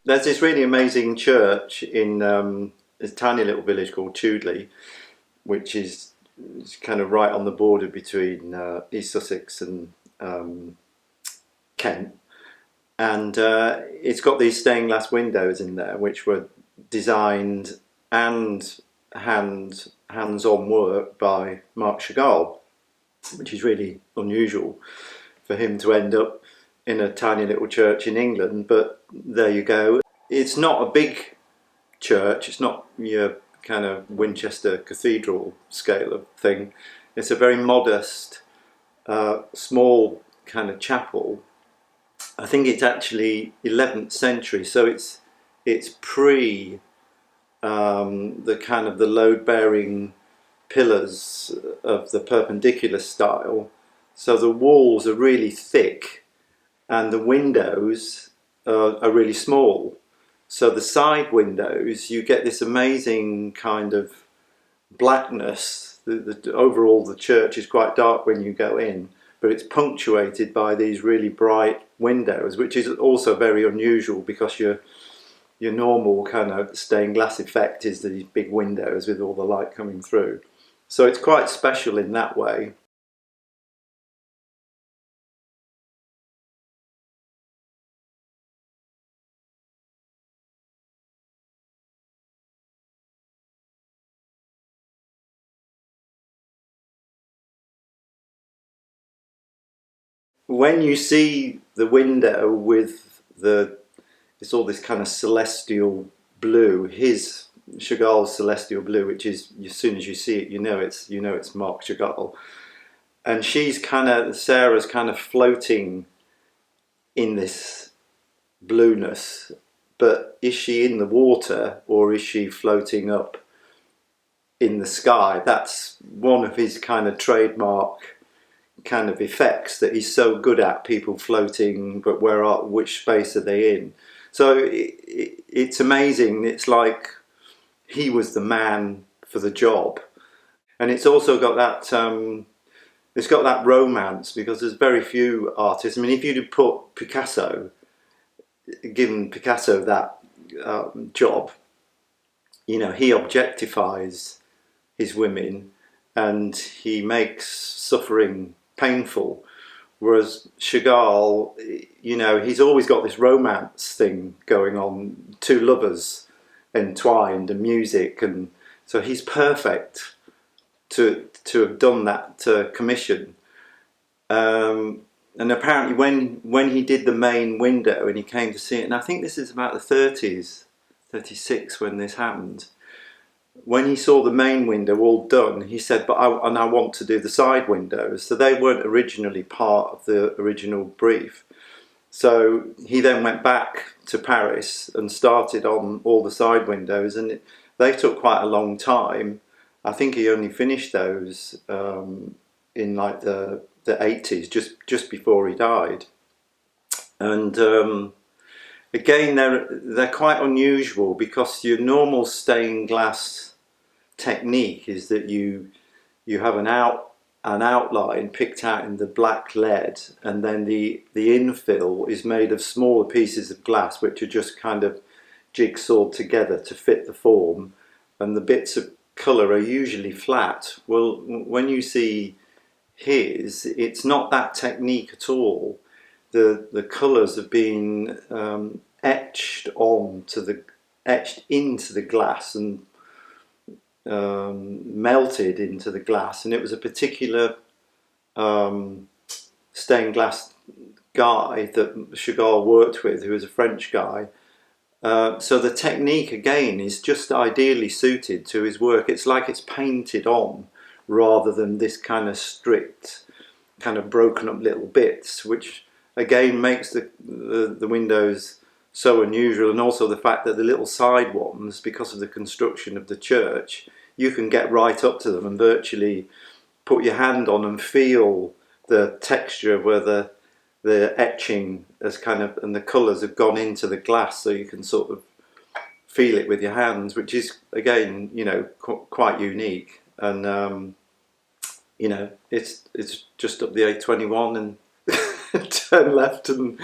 There's this really amazing church in this tiny little village called Chudley, which is kind of right on the border between East Sussex and um, Kent, and it's got these stained glass windows in there, which were designed and hands-on work by Marc Chagall, which is really unusual for him to end up in a tiny little church in England. But there you go. It's not a big church. It's not your kind of Winchester Cathedral scale of thing. It's a very modest, small kind of chapel. I think it's actually 11th century, so it's pre the kind of the load-bearing pillars of the perpendicular style. So the walls are really thick, and the windows are really small. So the side windows, you get this amazing kind of blackness. Overall, the church is quite dark when you go in, but it's punctuated by these really bright windows, which is also very unusual because your normal kind of stained glass effect is these big windows with all the light coming through. So it's quite special in that way. When you see the window with it's all this kind of celestial blue, his Chagall's celestial blue, which is as soon as you see it, you know it's Marc Chagall, and Sarah's kind of floating in this blueness, but is she in the water or is she floating up in the sky? That's one of his kind of trademark kind of effects that he's so good at, people floating, but which space are they in? So it's amazing. It's like he was the man for the job, and it's also got that it's got that romance because there's very few artists. I mean, if you'd put given Picasso that job, he objectifies his women and he makes suffering painful. Whereas Chagall, he's always got this romance thing going on, two lovers entwined and music, and so he's perfect to have done that commission. And apparently, when he did the main window and he came to see it, and I think this is about the 30s, 36 when this happened. When he saw the main window all done, he said, I want to do the side windows." So they weren't originally part of the original brief. So he then went back to Paris and started on all the side windows, and they took quite a long time. I think he only finished those in like the 80s, just before he died. And again, they're quite unusual because your normal stained glass technique is that you have an outline picked out in the black lead, and then the infill is made of smaller pieces of glass which are just kind of jigsawed together to fit the form, and the bits of colour are usually flat. Well, when you see his, it's not that technique at all. The colours have been etched into the glass and melted into the glass, and it was a particular stained glass guy that Chagall worked with, who was a French guy. So the technique again is just ideally suited to his work. It's like it's painted on rather than this kind of strict, kind of broken up little bits, which again makes the windows so unusual, and also the fact that the little side ones, because of the construction of the church, you can get right up to them and virtually put your hand on and feel the texture where the etching has kind of, and the colours have gone into the glass, so you can sort of feel it with your hands, which is again, quite unique. And it's just up the A21, and turn left, and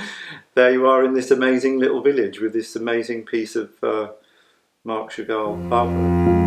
there you are in this amazing little village with this amazing piece of Marc Chagall artwork.